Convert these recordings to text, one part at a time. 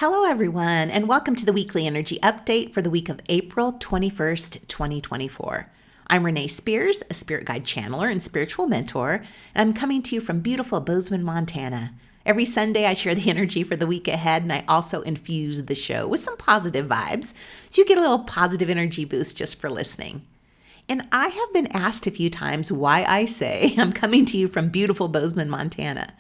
Hello, everyone, and welcome to the weekly energy update for the week of April 21st, 2024. I'm Renee Spears, a spirit guide channeler and spiritual mentor, and I'm coming to you from beautiful Bozeman, Montana. Every Sunday, I share the energy for the week ahead, and I also infuse the show with some positive vibes, so you get a little positive energy boost just for listening. And I have been asked a few times why I say I'm coming to you from beautiful Bozeman, Montana.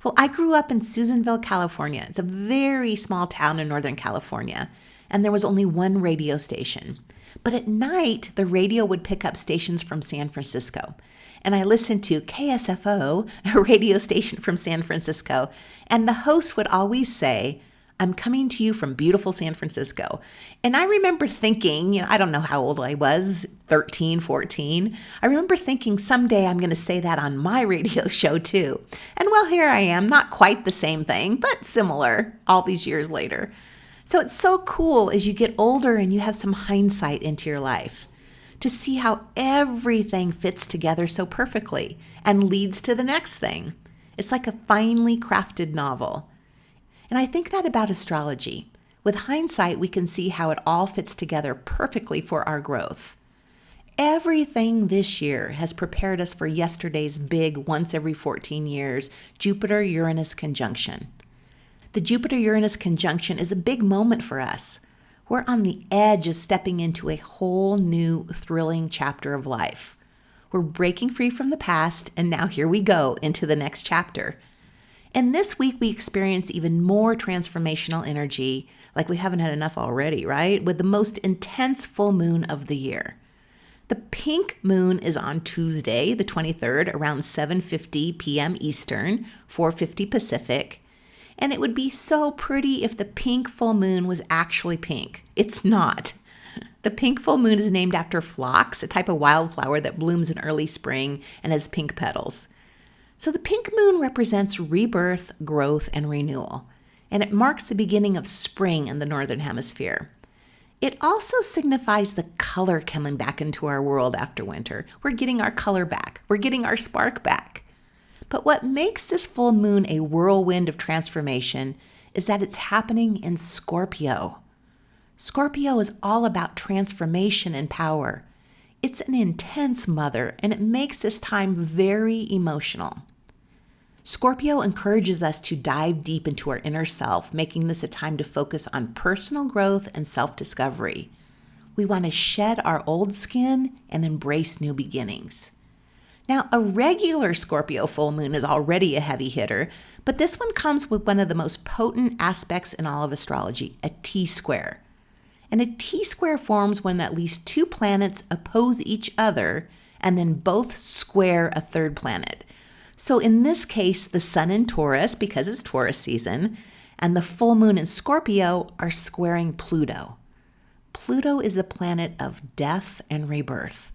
Well, I grew up in Susanville, California. It's a very small town in Northern California, and there was only one radio station. But at night, the radio would pick up stations from San Francisco. And I listened to KSFO, a radio station from San Francisco, and the host would always say, "I'm coming to you from beautiful San Francisco." And I remember thinking, I don't know how old I was, 13, 14. I remember thinking someday I'm going to say that on my radio show too. And well, here I am, not quite the same thing, but similar all these years later. So it's so cool as you get older and you have some hindsight into your life to see how everything fits together so perfectly and leads to the next thing. It's like a finely crafted novel. And I think that about astrology. With hindsight, we can see how it all fits together perfectly for our growth. Everything this year has prepared us for yesterday's big, once every 14 years, Jupiter-Uranus conjunction. The Jupiter-Uranus conjunction is a big moment for us. We're on the edge of stepping into a whole new, thrilling chapter of life. We're breaking free from the past, and now here we go into the next chapter. And this week, we experience even more transformational energy, like we haven't had enough already, right? With the most intense full moon of the year. The pink moon is on Tuesday, the 23rd, around 7:50 p.m. Eastern, 4:50 Pacific. And it would be so pretty if the pink full moon was actually pink. It's not. The pink full moon is named after phlox, a type of wildflower that blooms in early spring and has pink petals. So the pink moon represents rebirth, growth, and renewal, and it marks the beginning of spring in the Northern Hemisphere. It also signifies the color coming back into our world after winter. We're getting our color back. We're getting our spark back. But what makes this full moon a whirlwind of transformation is that it's happening in Scorpio. Scorpio is all about transformation and power. It's an intense mother, and it makes this time very emotional. Scorpio encourages us to dive deep into our inner self, making this a time to focus on personal growth and self-discovery. We want to shed our old skin and embrace new beginnings. Now, a regular Scorpio full moon is already a heavy hitter, but this one comes with one of the most potent aspects in all of astrology, a T-square. And a T-square forms when at least two planets oppose each other and then both square a third planet. So in this case, the sun in Taurus, because it's Taurus season, and the full moon in Scorpio are squaring Pluto. Pluto is a planet of death and rebirth.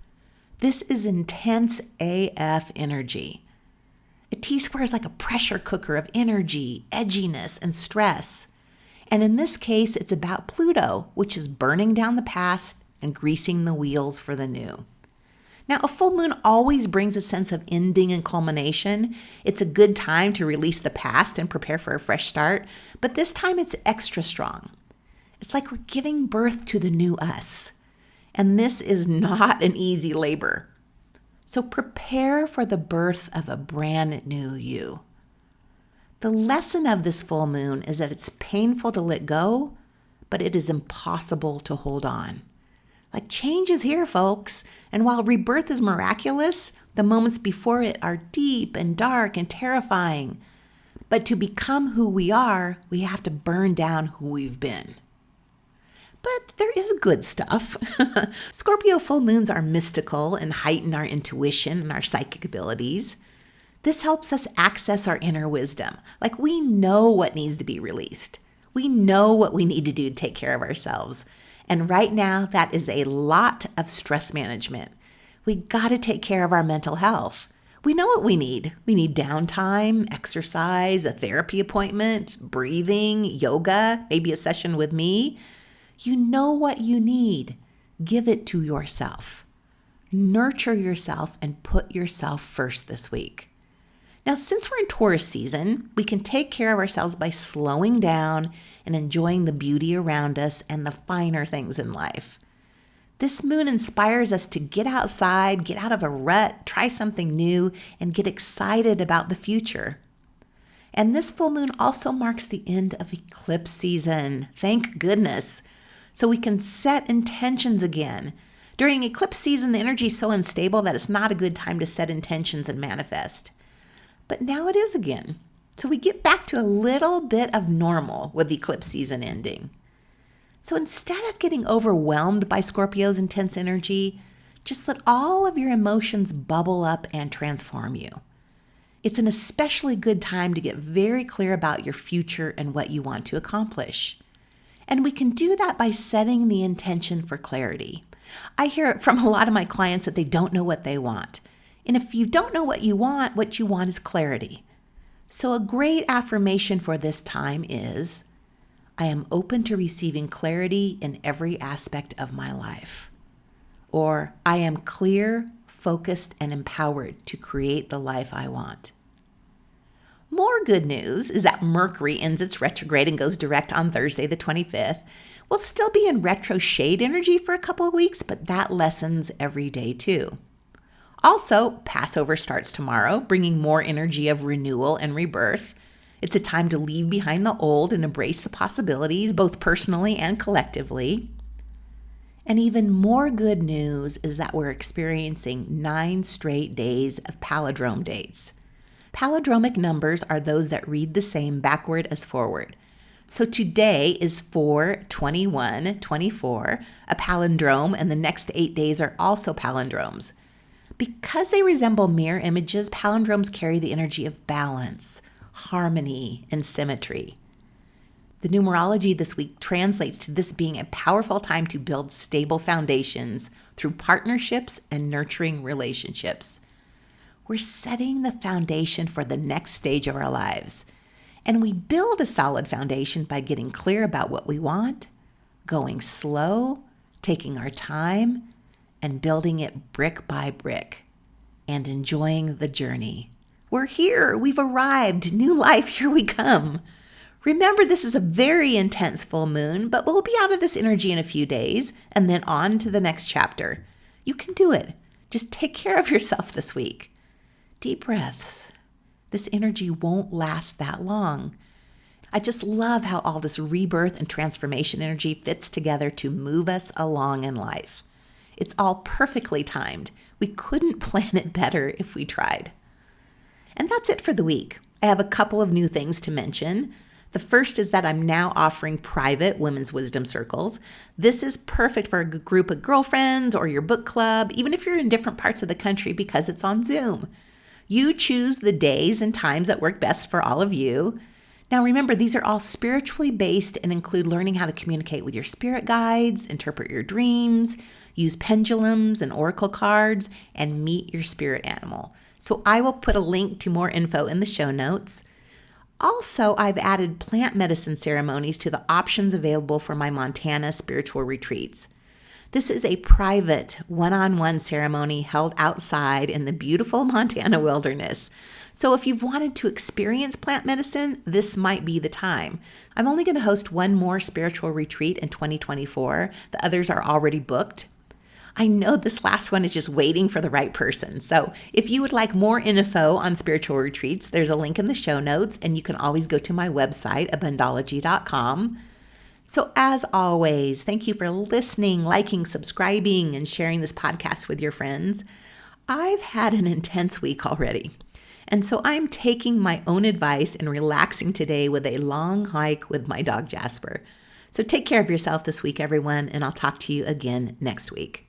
This is intense AF energy. A T-square is like a pressure cooker of energy, edginess, and stress. And in this case, it's about Pluto, which is burning down the past and greasing the wheels for the new. Now, a full moon always brings a sense of ending and culmination. It's a good time to release the past and prepare for a fresh start, but this time it's extra strong. It's like we're giving birth to the new us. And this is not an easy labor. So prepare for the birth of a brand new you. The lesson of this full moon is that it's painful to let go, but it is impossible to hold on. Like change is here, folks. And while rebirth is miraculous, the moments before it are deep and dark and terrifying. But to become who we are, we have to burn down who we've been. But there is good stuff. Scorpio full moons are mystical and heighten our intuition and our psychic abilities. This helps us access our inner wisdom. Like we know what needs to be released. We know what we need to do to take care of ourselves. And right now, that is a lot of stress management. We got to take care of our mental health. We know what we need. We need downtime, exercise, a therapy appointment, breathing, yoga, maybe a session with me. You know what you need. Give it to yourself. Nurture yourself and put yourself first this week. Now, since we're in Taurus season, we can take care of ourselves by slowing down and enjoying the beauty around us and the finer things in life. This moon inspires us to get outside, get out of a rut, try something new, and get excited about the future. And this full moon also marks the end of eclipse season. Thank goodness. So we can set intentions again. During eclipse season, the energy is so unstable that it's not a good time to set intentions and manifest. But now it is again. So we get back to a little bit of normal with eclipse season ending. So instead of getting overwhelmed by Scorpio's intense energy, just let all of your emotions bubble up and transform you. It's an especially good time to get very clear about your future and what you want to accomplish. And we can do that by setting the intention for clarity. I hear it from a lot of my clients that they don't know what they want. And if you don't know what you want is clarity. So a great affirmation for this time is, I am open to receiving clarity in every aspect of my life. Or, I am clear, focused, and empowered to create the life I want. More good news is that Mercury ends its retrograde and goes direct on Thursday, the 25th. We'll still be in retro shade energy for a couple of weeks, but that lessens every day too. Also, Passover starts tomorrow, bringing more energy of renewal and rebirth. It's a time to leave behind the old and embrace the possibilities, both personally and collectively. And even more good news is that we're experiencing 9 straight days of palindrome dates. Palindromic numbers are those that read the same backward as forward. So today is 4/21/24, a palindrome, and the next 8 days are also palindromes. Because they resemble mirror images, palindromes carry the energy of balance, harmony, and symmetry. The numerology this week translates to this being a powerful time to build stable foundations through partnerships and nurturing relationships. We're setting the foundation for the next stage of our lives, and we build a solid foundation by getting clear about what we want, going slow, taking our time, and building it brick by brick, and enjoying the journey. We're here. We've arrived. New life. Here we come. Remember, this is a very intense full moon, but we'll be out of this energy in a few days and then on to the next chapter. You can do it. Just take care of yourself this week. Deep breaths. This energy won't last that long. I just love how all this rebirth and transformation energy fits together to move us along in life. It's all perfectly timed. We couldn't plan it better if we tried. And that's it for the week. I have a couple of new things to mention. The first is that I'm now offering private women's wisdom circles. This is perfect for a group of girlfriends or your book club, even if you're in different parts of the country, because it's on Zoom. You choose the days and times that work best for all of you. Now remember, these are all spiritually based and include learning how to communicate with your spirit guides, interpret your dreams, use pendulums and oracle cards, and meet your spirit animal. So I will put a link to more info in the show notes. Also, I've added plant medicine ceremonies to the options available for my Montana spiritual retreats. This is a private one-on-one ceremony held outside in the beautiful Montana wilderness. So if you've wanted to experience plant medicine, this might be the time. I'm only going to host one more spiritual retreat in 2024. The others are already booked. I know this last one is just waiting for the right person. So if you would like more info on spiritual retreats, there's a link in the show notes, and you can always go to my website, Abundology.com. So as always, thank you for listening, liking, subscribing, and sharing this podcast with your friends. I've had an intense week already, and so I'm taking my own advice and relaxing today with a long hike with my dog Jasper. So take care of yourself this week, everyone, and I'll talk to you again next week.